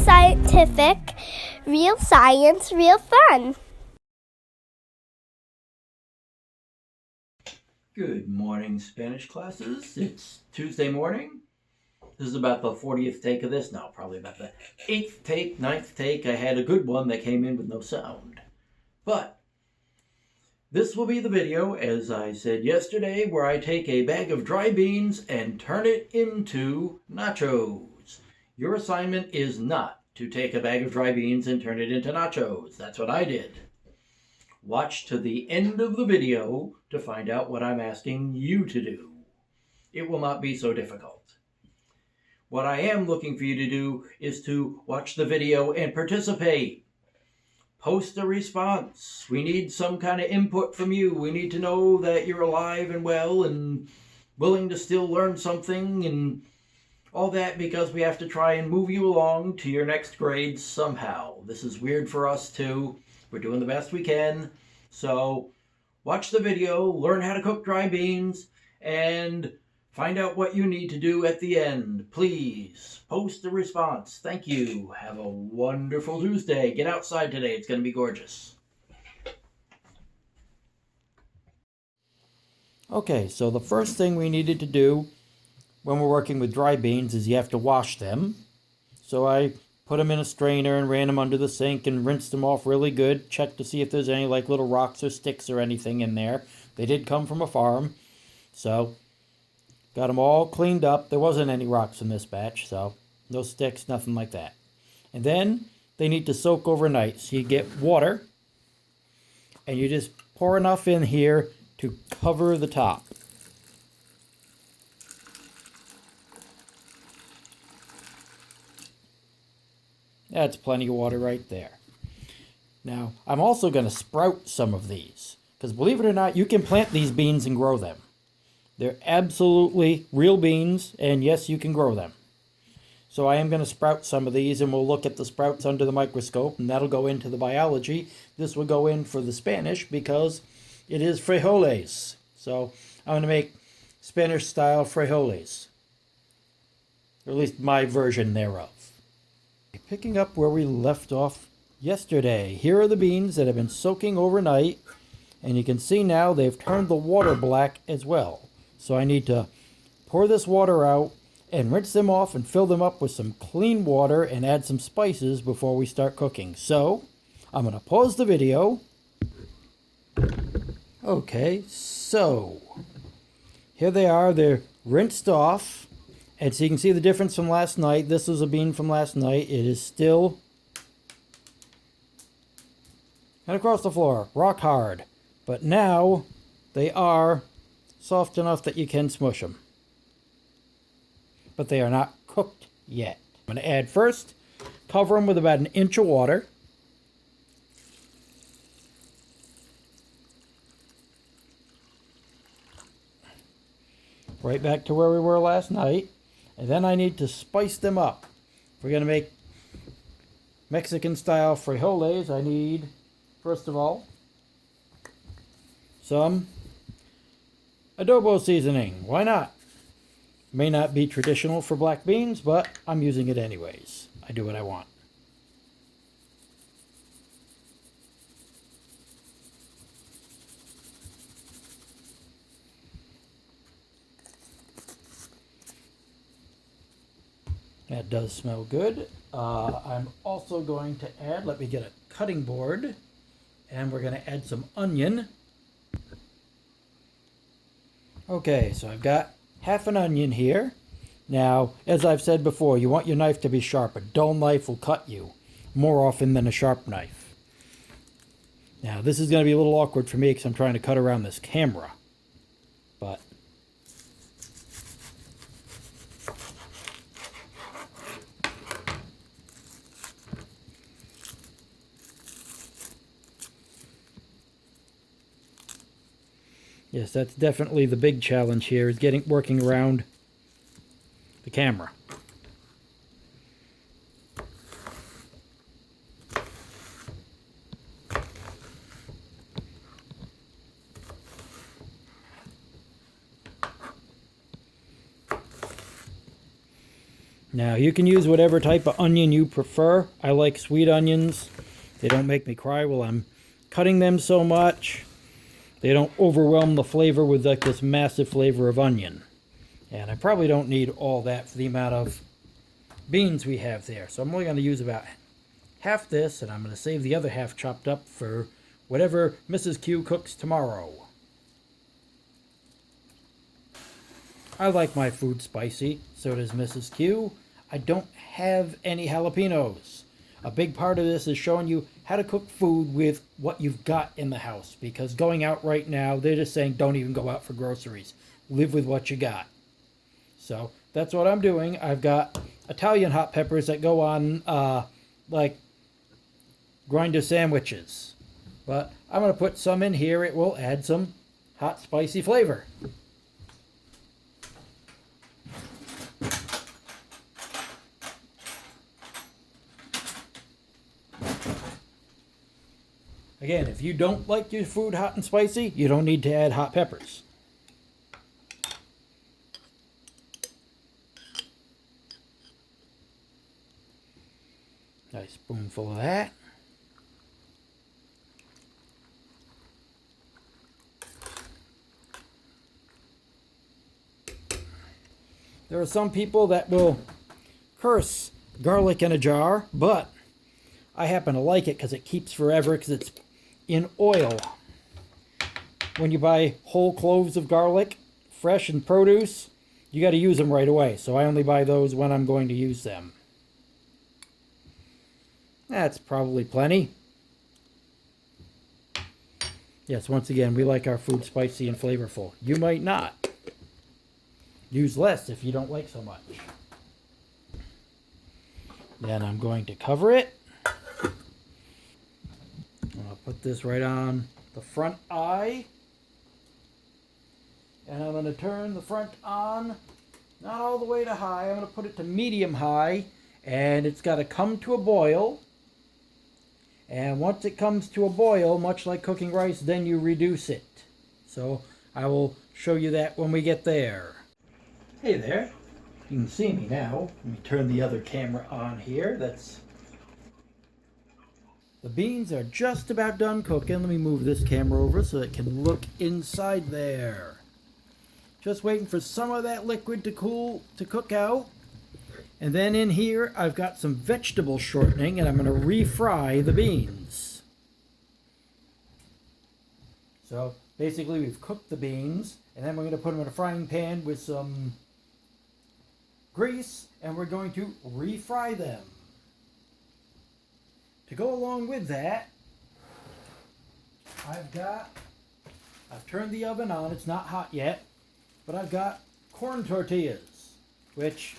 scientific, real science, real fun. Good morning, Spanish classes. It's Tuesday morning. This is about the 40th take of this. No, probably about the 8th take, 9th take. I had a good one that came in with no sound. But this will be the video, as I said yesterday, where I take a bag of dry beans and turn it into nachos. Your assignment is not to take a bag of dry beans and turn it into nachos. That's what I did. Watch to the end of the video to find out what I'm asking you to do. It will not be so difficult. What I am looking for you to do is to watch the video and participate. Post a response. We need some kind of input from you. We need to know that you're alive and well and willing to still learn something and all that, because we have to try and move you along to your next grade somehow. This is weird for us too. We're doing the best we can. So watch the video, learn how to cook dry beans, and find out what you need to do at the end. Please post a response. Thank you. Have a wonderful Tuesday. Get outside today. It's going to be gorgeous. Okay, so the first thing we needed to do when we're working with dry beans is you have to wash them. So I put them in a strainer and ran them under the sink and rinsed them off really good. Checked to see if there's any like little rocks or sticks or anything in there. They did come from a farm. So got them all cleaned up. There wasn't any rocks in this batch, so no sticks, nothing like that. And then they need to soak overnight. So you get water and you just pour enough in here to cover the top. That's plenty of water right there. Now, I'm also going to sprout some of these, because believe it or not, you can plant these beans and grow them. They're absolutely real beans, and yes, you can grow them. So I am going to sprout some of these, and we'll look at the sprouts under the microscope, and that'll go into the biology. This will go in for the Spanish, because it is frijoles. So I'm going to make Spanish-style frijoles, or at least my version thereof. Picking up where we left off yesterday, here are the beans that have been soaking overnight, and you can see now they've turned the water black as well. So I need to pour this water out and rinse them off and fill them up with some clean water and add some spices before we start cooking. So I'm going to pause the video. Okay, so here they are. They're rinsed off. And so you can see the difference from last night. This was a bean from last night. It is still and across the floor, rock hard. But now they are soft enough that you can smush them. But they are not cooked yet. I'm going to add first, cover them with about an inch of water. Right back to where we were last night. And then I need to spice them up. If we're going to make Mexican-style frijoles, I need, first of all, some adobo seasoning. Why not? May not be traditional for black beans, but I'm using it anyways. I do what I want. That does smell good. I'm also going to add, let me get a cutting board, and we're going to add some onion. Okay, so I've got half an onion here. Now, as I've said before, you want your knife to be sharp. A dull knife will cut you more often than a sharp knife. Now, this is going to be a little awkward for me because I'm trying to cut around this camera. But yes, that's definitely the big challenge here, is working around the camera. Now, you can use whatever type of onion you prefer. I like sweet onions. They don't make me cry while I'm cutting them so much. They don't overwhelm the flavor with like this massive flavor of onion. And I probably don't need all that for the amount of beans we have there. So I'm only going to use about half this, and I'm going to save the other half chopped up for whatever Mrs. Q cooks tomorrow. I like my food spicy, so does Mrs. Q. I don't have any jalapenos. A big part of this is showing you how to cook food with what you've got in the house, because going out right now, they're just saying don't even go out for groceries. Live with what you got. So that's what I'm doing. I've got Italian hot peppers that go on like grinder sandwiches. But I'm going to put some in here. It will add some hot spicy flavor. Again, if you don't like your food hot and spicy, you don't need to add hot peppers. Nice spoonful of that. There are some people that will curse garlic in a jar, but I happen to like it because it keeps forever because it's in oil. When you buy whole cloves of garlic, fresh and produce, you got to use them right away. So I only buy those when I'm going to use them. That's probably plenty. Yes, once again, we like our food spicy and flavorful. You might not. Use less if you don't like so much. Then I'm going to cover it. I'll put this right on the front eye. And I'm going to turn the front on, not all the way to high. I'm going to put it to medium high. And it's got to come to a boil. And once it comes to a boil, much like cooking rice, then you reduce it. So I will show you that when we get there. Hey there. You can see me now. Let me turn the other camera on here. The beans are just about done cooking. Let me move this camera over so it can look inside there. Just waiting for some of that liquid to cook out. And then in here, I've got some vegetable shortening, and I'm going to refry the beans. So basically, we've cooked the beans, and then we're going to put them in a frying pan with some grease, and we're going to refry them. To go along with that, I've turned the oven on. It's not hot yet, but I've got corn tortillas, which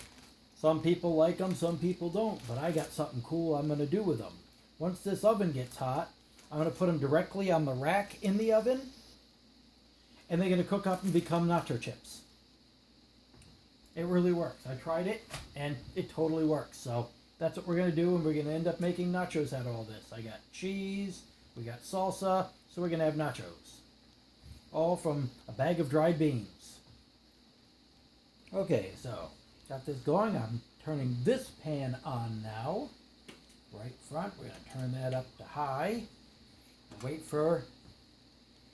some people like them, some people don't, but I got something cool I'm going to do with them. Once this oven gets hot, I'm going to put them directly on the rack in the oven, and they're going to cook up and become nacho chips. It really works. I tried it, and it totally works. So that's what we're going to do, and we're going to end up making nachos out of all this. I got cheese, we got salsa, so we're going to have nachos. All from a bag of dried beans. Okay, so got this going. I'm turning this pan on now. Right front, we're going to turn that up to high. And wait for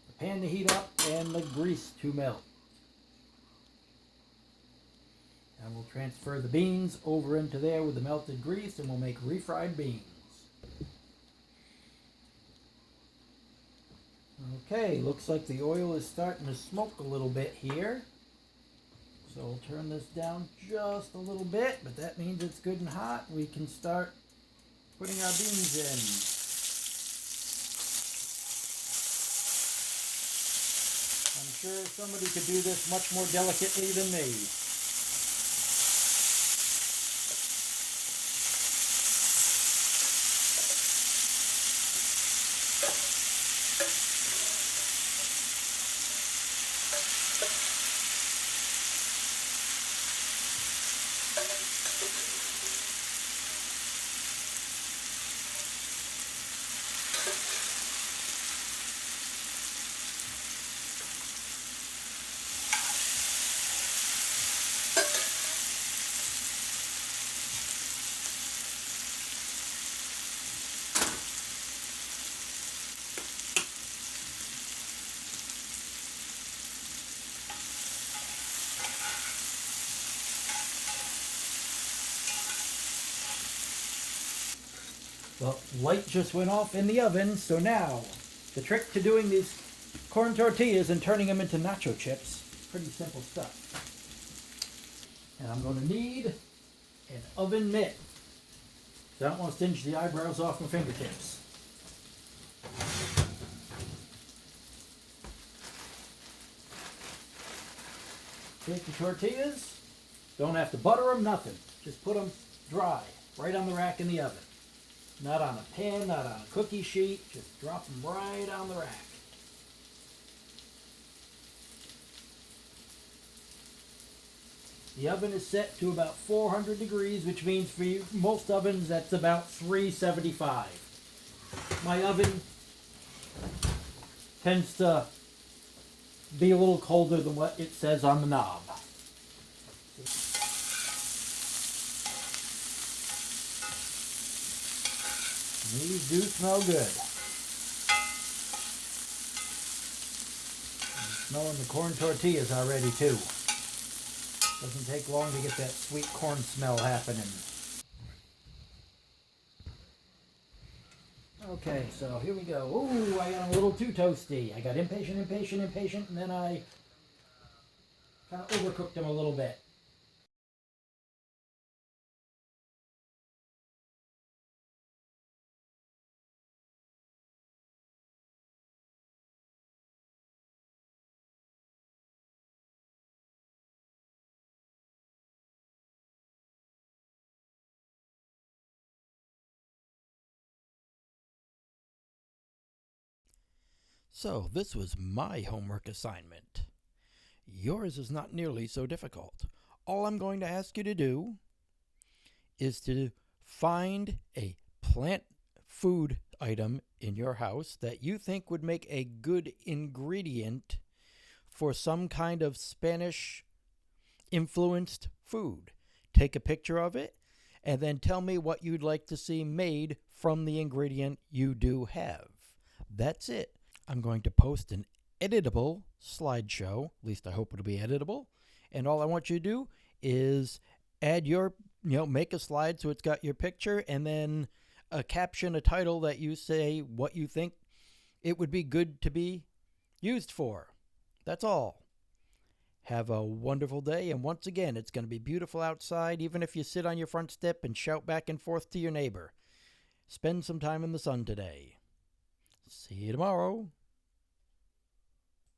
the pan to heat up and the grease to melt. And we'll transfer the beans over into there with the melted grease, and we'll make refried beans. Okay, looks like the oil is starting to smoke a little bit here. So we'll turn this down just a little bit, but that means it's good and hot. We can start putting our beans in. I'm sure somebody could do this much more delicately than me. The light just went off in the oven, so now the trick to doing these corn tortillas and turning them into nacho chips, pretty simple stuff. And I'm going to need an oven mitt. So I don't want to singe the eyebrows off my fingertips. Take the tortillas, don't have to butter them, nothing. Just put them dry, right on the rack in the oven. Not on a pan, not on a cookie sheet, just drop them right on the rack. The oven is set to about 400 degrees, which means for most ovens that's about 375. My oven tends to be a little colder than what it says on the knob. These do smell good. I'm smelling the corn tortillas already too. Doesn't take long to get that sweet corn smell happening. Okay, so here we go. Ooh, I got a little too toasty. I got impatient, and then I kind of overcooked them a little bit. So, this was my homework assignment. Yours is not nearly so difficult. All I'm going to ask you to do is to find a plant food item in your house that you think would make a good ingredient for some kind of Spanish influenced food. Take a picture of it and then tell me what you'd like to see made from the ingredient you do have. That's it. I'm going to post an editable slideshow, at least I hope it'll be editable, and all I want you to do is add your, make a slide so it's got your picture and then a caption, a title that you say what you think it would be good to be used for. That's all. Have a wonderful day, and once again, it's going to be beautiful outside, even if you sit on your front step and shout back and forth to your neighbor. Spend some time in the sun today. See you tomorrow.